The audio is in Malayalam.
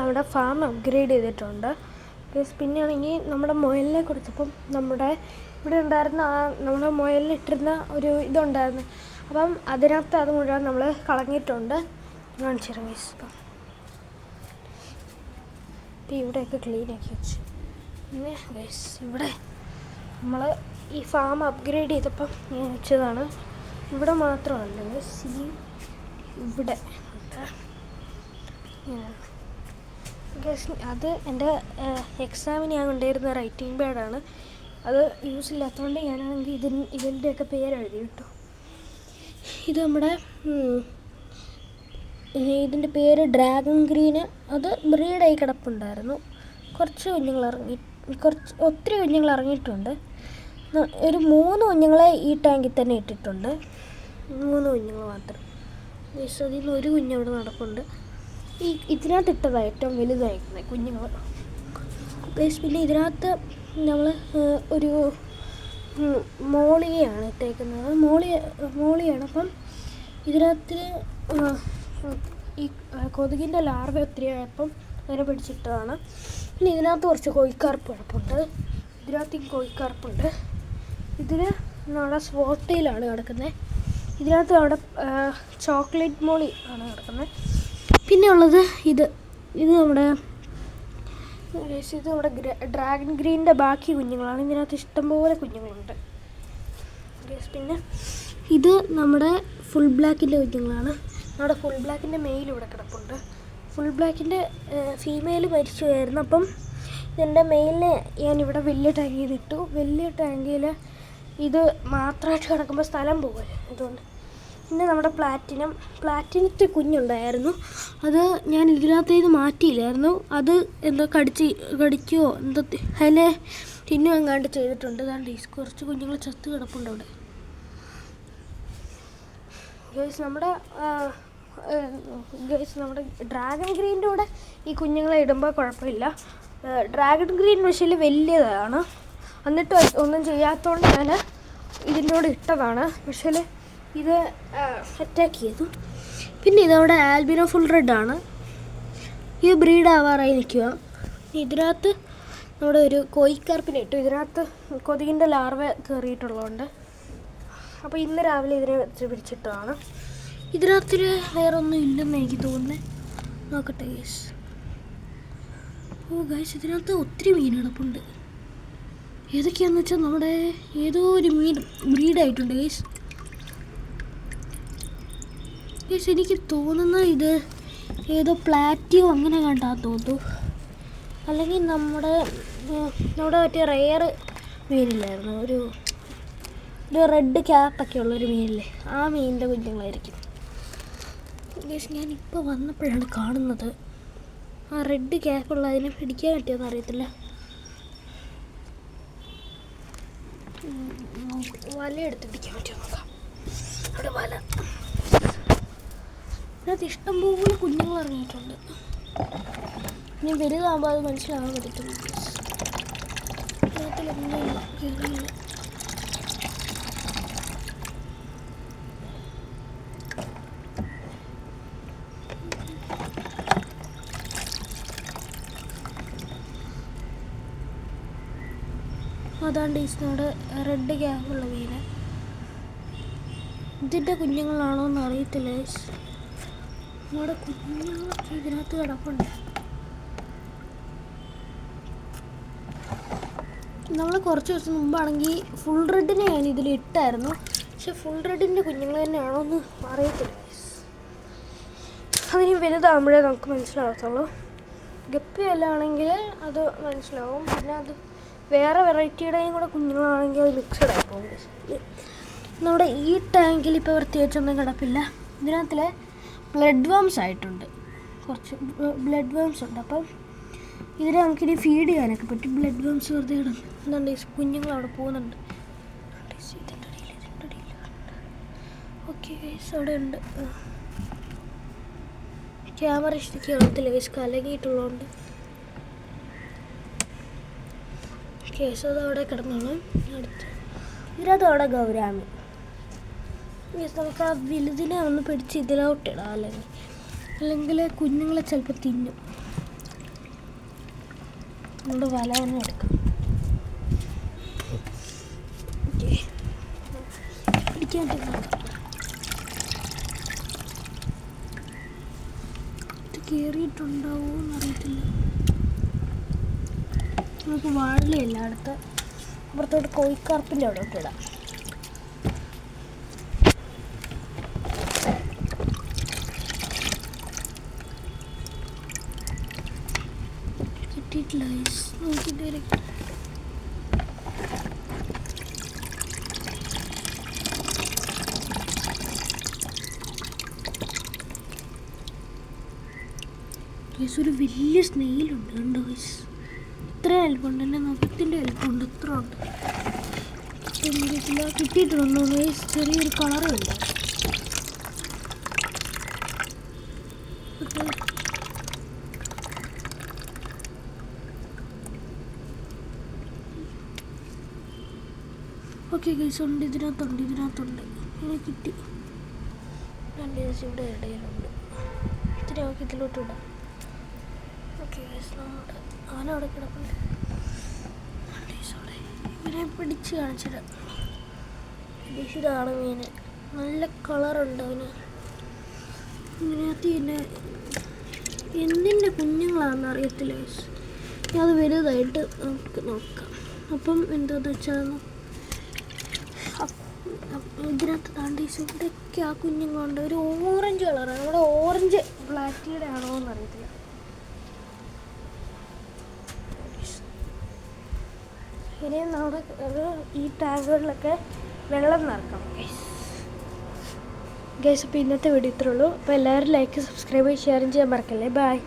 നമ്മുടെ ഫാം അപ്ഗ്രേഡ് ചെയ്തിട്ടുണ്ട്. പിന്നെയാണെങ്കിൽ നമ്മുടെ മുയലിനെ കൊടുത്തപ്പം നമ്മുടെ ഇവിടെ ഉണ്ടായിരുന്ന നമ്മുടെ മുയലിനിട്ടിരുന്ന ഒരു ഇതുണ്ടായിരുന്നു. അപ്പം അതിനകത്ത് അത് മുഴുവൻ നമ്മൾ കളഞ്ഞിട്ടുണ്ട്. കാണിച്ചിരുന്നു ഗൈസ്. ഇപ്പം ഇവിടെയൊക്കെ ക്ലീനാക്കി വെച്ചു. പിന്നെ ഗൈസ് ഇവിടെ നമ്മൾ ഈ ഫാം അപ്ഗ്രേഡ് ചെയ്തപ്പം ഞാൻ വെച്ചതാണ്. ഇവിടെ മാത്രമല്ല ഗൈസ്, ഇവിടെ ഗൈസ് അത് എൻ്റെ എക്സാമിന് ഞാൻ കൊണ്ടുവരുന്ന റൈറ്റിംഗ് പാഡാണ്. അത് യൂസ് ഇല്ലാത്തതുകൊണ്ട് ഞാനാണെങ്കിൽ ഇതിൻ്റെയൊക്കെ പേര് എഴുതി കിട്ടും. ഇത് നമ്മുടെ ഇതിൻ്റെ പേര് ഡ്രാഗൺ ഗ്രീന്. അത് ബ്രീഡായി കിടപ്പുണ്ടായിരുന്നു. ഒത്തിരി കുഞ്ഞുങ്ങൾ ഇറങ്ങിയിട്ടുണ്ട്. ഒരു 3 കുഞ്ഞുങ്ങളെ ഈ ടാങ്കിൽ തന്നെ ഇട്ടിട്ടുണ്ട്. 3 കുഞ്ഞുങ്ങൾ മാത്രം. അതിൽ നിന്ന് ഒരു കുഞ്ഞവിടെ നടപ്പുണ്ട്. ഇതിനകത്ത് ഇട്ടതാണ് ഏറ്റവും വലുതായിരിക്കുന്നത് കുഞ്ഞുങ്ങൾ. പിന്നെ ഇതിനകത്ത് നമ്മൾ ഒരു മോളിയാണ് ഇട്ടേക്കുന്നത്. മോളിയാണ്. അപ്പം ഇതിനകത്ത് ഈ കൊതുകിൻ്റെ ലാർവ ഒത്തിരി ആയപ്പം അതിനെ പിടിച്ചിട്ടതാണ്. പിന്നെ ഇതിനകത്ത് കുറച്ച് കോഴിക്കാർപ്പ് കിടപ്പുണ്ട്. ഇതിനകത്ത് കോഴിക്കാർപ്പുണ്ട്. ഇതിന് നമ്മുടെ സ്വോട്ടയിലാണ് കിടക്കുന്നത്. ഇതിനകത്ത് അവിടെ ചോക്ലേറ്റ് മോളി ആണ് കിടക്കുന്നത്. പിന്നെ ഉള്ളത് ഇത് നമ്മുടെ ഡ്രാഗൺ ഗ്രീനിൻ്റെ ബാക്കി കുഞ്ഞുങ്ങളാണ്. ഇതിനകത്ത് ഇഷ്ടംപോലെ കുഞ്ഞുങ്ങളുണ്ട്. പിന്നെ ഇത് നമ്മുടെ ഫുൾ ബ്ലാക്കിൻ്റെ കുഞ്ഞുങ്ങളാണ്. നമ്മുടെ ഫുൾ ബ്ലാക്കിൻ്റെ മെയിൽ ഇവിടെ കിടപ്പുണ്ട്. ഫുൾ ബ്ലാക്കിൻ്റെ ഫീമെയിൽ മരിച്ചു പോയായിരുന്നു. അപ്പം ഇതിൻ്റെ മെയിലിനെ ഞാനിവിടെ വലിയ ടാങ്കിൽ ഇട്ടു. വലിയ ടാങ്കിൽ ഇത് മാത്രമായിട്ട് കിടക്കുമ്പോൾ സ്ഥലം പോകുമല്ലോ, അതുകൊണ്ട്. പിന്നെ നമ്മുടെ പ്ലാറ്റിനത്തെ കുഞ്ഞുണ്ടായിരുന്നു. അത് ഞാൻ ഇതിനകത്തേത് മാറ്റിയില്ലായിരുന്നു. അത് എന്തോ കടിക്കുകയോ എന്തോ അതിനെ തിന്നുവാൻ കണ്ട് ചെയ്തിട്ടുണ്ട്. അതാണ്ട് കുറച്ച് കുഞ്ഞുങ്ങൾ ചത്ത് കിടപ്പുണ്ട് അവിടെ. നമ്മുടെ ഡ്രാഗൺ ഗ്രീനിൻ്റെ കൂടെ ഈ കുഞ്ഞുങ്ങളെ ഇടുമ്പോൾ കുഴപ്പമില്ല. ഡ്രാഗൺ ഗ്രീൻ പക്ഷേ വലിയതാണ്. എന്നിട്ട് ഒന്നും ചെയ്യാത്തതുകൊണ്ട് ഞാൻ ഇതിൻ്റെ കൂടെ ഇട്ടതാണ്. പക്ഷേ ഇത് അറ്റാക്ക് ചെയ്തു. പിന്നെ ഇതവിടെ ആൽബിനോ ഫുൾ റെഡാണ്. ഇത് ബ്രീഡ് ആവാറായി നിൽക്കുക. ഇതിനകത്ത് നമ്മുടെ ഒരു കോഴിക്കാർപ്പിനെ ഇട്ടു. ഇതിനകത്ത് കൊതുകിൻ്റെ ലാർവ കയറിയിട്ടുള്ളതുകൊണ്ട്. അപ്പോൾ ഇന്ന് രാവിലെ ഇതിനെ വെച്ച് പിടിച്ചിട്ടതാണ്. ഇതിനകത്ത് വേറെ ഒന്നും ഇല്ലെന്ന് എനിക്ക് തോന്നുന്നത്. നോക്കട്ടെ ഗൈസ്. ഗൈസ് ഇതിനകത്ത് ഒത്തിരി മീൻ കിടപ്പുണ്ട്. ഏതൊക്കെയാണെന്ന് വെച്ചാൽ നമ്മുടെ ഏതോ ഒരു മീൻ ബ്രീഡായിട്ടുണ്ട് ഗൈസ്. എനിക്ക് തോന്നുന്നത് ഇത് ഏതോ പ്ലാറ്റിയോ അങ്ങനെ കണ്ടാൽ തോന്നുന്നു. അല്ലെങ്കിൽ നമ്മുടെ മറ്റേ റെയർ മീനില്ലായിരുന്നു, ഒരു റെഡ് ക്യാപ്പൊക്കെ ഉള്ളൊരു മീനില്ലേ, ആ മീനിൻ്റെ കുഞ്ഞുങ്ങളായിരിക്കും. ഞാനിപ്പോൾ വന്നപ്പോഴാണ് കാണുന്നത്. ആ റെഡ് ക്യാപ്പുള്ള അതിനെ പിടിക്കാൻ പറ്റുമെന്ന് അറിയത്തില്ല. വല എടുത്ത് പിടിക്കാൻ പറ്റുമോ നോക്കാം. അവിടെ വല അതിനകത്ത് ഇഷ്ടംപോലെ കുഞ്ഞുങ്ങൾ ഇറങ്ങിയിട്ടുണ്ട്. ഇനി വലുതാകുമ്പോൾ അത് മനസ്സിലാകാൻ പറ്റത്തുള്ളൂ. അതാണ്ട് നമ്മുടെ റെഡ് ക്യാപ്പുള്ള മീന്. ഇതിൻ്റെ കുഞ്ഞുങ്ങളാണോ എന്ന് അറിയത്തില്ല. നമ്മുടെ കുഞ്ഞുങ്ങളൊക്കെ ഇതിനകത്ത് കിടപ്പുണ്ട്. നമ്മൾ കുറച്ച് ദിവസം മുമ്പാണെങ്കിൽ ഫുൾ റെഡിനെ ഞാൻ ഇതിൽ ഇട്ടായിരുന്നു. പക്ഷെ ഫുൾ റെഡിൻ്റെ കുഞ്ഞുങ്ങൾ തന്നെയാണോ എന്ന് അറിയത്തില്ല. അതിന് വലുതാകുമ്പോഴേ നമുക്ക് മനസ്സിലാകത്തുള്ളൂ. ഗപ്പിയെല്ലാം ആണെങ്കിൽ അത് മനസ്സിലാവും. പിന്നെ അത് വേറെ വെറൈറ്റിയുടെയും കൂടെ കുഞ്ഞുങ്ങളാണെങ്കിൽ അത് മിക്സഡ് ആയി പോകും. നമ്മുടെ ഈ ടാങ്കിൽ ഇപ്പോൾ പ്രത്യേകിച്ചൊന്നും കിടപ്പില്ല. ഇതിനകത്തിലെ ബ്ലഡ് വേംസ് ആയിട്ടുണ്ട്. കുറച്ച് ബ്ലഡ് വേംസ് ഉണ്ട്. അപ്പം ഇതിനെ നമുക്കിനി ഫീഡ് ചെയ്യാനൊക്കെ പറ്റും. ബ്ലഡ് വേംസ് വെറുതെ ഇടും. എന്തുകൊണ്ട് ഈ കുഞ്ഞുങ്ങൾ അവിടെ പോകുന്നുണ്ട്. ഓക്കെ ഗൈസ്, അവിടെ ഉണ്ട്. ക്യാമറ ഇഷ്ടയ്ക്ക് കാണത്തില്ല ഗൈസ്, കലങ്ങിയിട്ടുള്ളതുകൊണ്ട്. കേസ് അത് അവിടെ കിടന്നാണ്. അടുത്ത് ഇതിനകത്ത് അവിടെ ഗൗരാമി. നമുക്ക് ആ വലുതിനെ ഒന്ന് പിടിച്ച് ഇതിലോട്ടിടാം. അല്ലെങ്കിൽ കുഞ്ഞുങ്ങളെ ചിലപ്പോൾ തിന്നും. നമ്മുടെ വല തന്നെ എടുക്കാം. ഓക്കെ, പിടിക്കാൻ ഇത് കയറിയിട്ടുണ്ടാവോ എന്നറിയത്തില്ല. നമുക്ക് വാഴയില്ല, അടുത്ത അപ്പുറത്തോട്ട് കോഴിക്കാർപ്പിൻ്റെ അവിടെ ഒക്കെ ഇടാം. കിട്ടിയിട്ടില്ല, നോക്കിയിട്ട് ഒരു വലിയ സ്നെയിലുണ്ട് കണ്ടോ ഗൈസ്. ഇത്രയും ഹെൽപ്പുണ്ട്, എൻ്റെ നഖത്തിൻ്റെ ഹെൽപ്പുണ്ട്, ഇത്ര ഉണ്ട്. കിട്ടിയിട്ടുണ്ടോ ഗൈസ്? ചെറിയൊരു കളറുണ്ട്. ഓക്കെ ഗൈസ്, ഉണ്ട്, ഇതിനകത്തുണ്ട്. ഇങ്ങനെ കിട്ടി. രണ്ട് ദിവസം ഇവിടെ ഇടയിലുണ്ട്. ഇത്തിരി നമുക്ക് ഇതിലോട്ട് ഇടാം. ഓക്കെ ഗൈസ്, നമ്മുടെ അവനവിടെ കിടപ്പുണ്ട്. ഇവനെ പിടിച്ച് കാണിച്ചിടാം. ഇതാണ് മീൻ, നല്ല കളറുണ്ട് അവന്. ഇതിനകത്ത് പിന്നെ എന്തിൻ്റെ കുഞ്ഞുങ്ങളാണെന്ന് അറിയത്തില്ല ഗൈസ്. ഞാൻ അത് വലുതായിട്ട് നമുക്ക് നോക്കാം. അപ്പം എന്താണെന്ന് വെച്ചാൽ ഇതിനകത്ത് താണ്ടീസ് ഇവിടെയൊക്കെ ആ കുഞ്ഞുങ്ങളുണ്ട്. ഒരു ഓറഞ്ച് കളറാണ്, നമ്മുടെ ഓറഞ്ച് ബ്ലാക്കിയുടെ ആണോ എന്നറിയത്തില്ല. ഇനിയും നമ്മുടെ ഈ ടാങ്കുകളിലൊക്കെ വെള്ളം നിറക്കണം ഗൈസ്. അപ്പോൾ ഇന്നത്തെ വീഡിയോ ഇത്രേ ഉള്ളൂ. അപ്പോൾ എല്ലാവരും ലൈക്ക്, സബ്സ്ക്രൈബ്, ഷെയറും ചെയ്യാൻ മറക്കല്ലേ. ബൈ.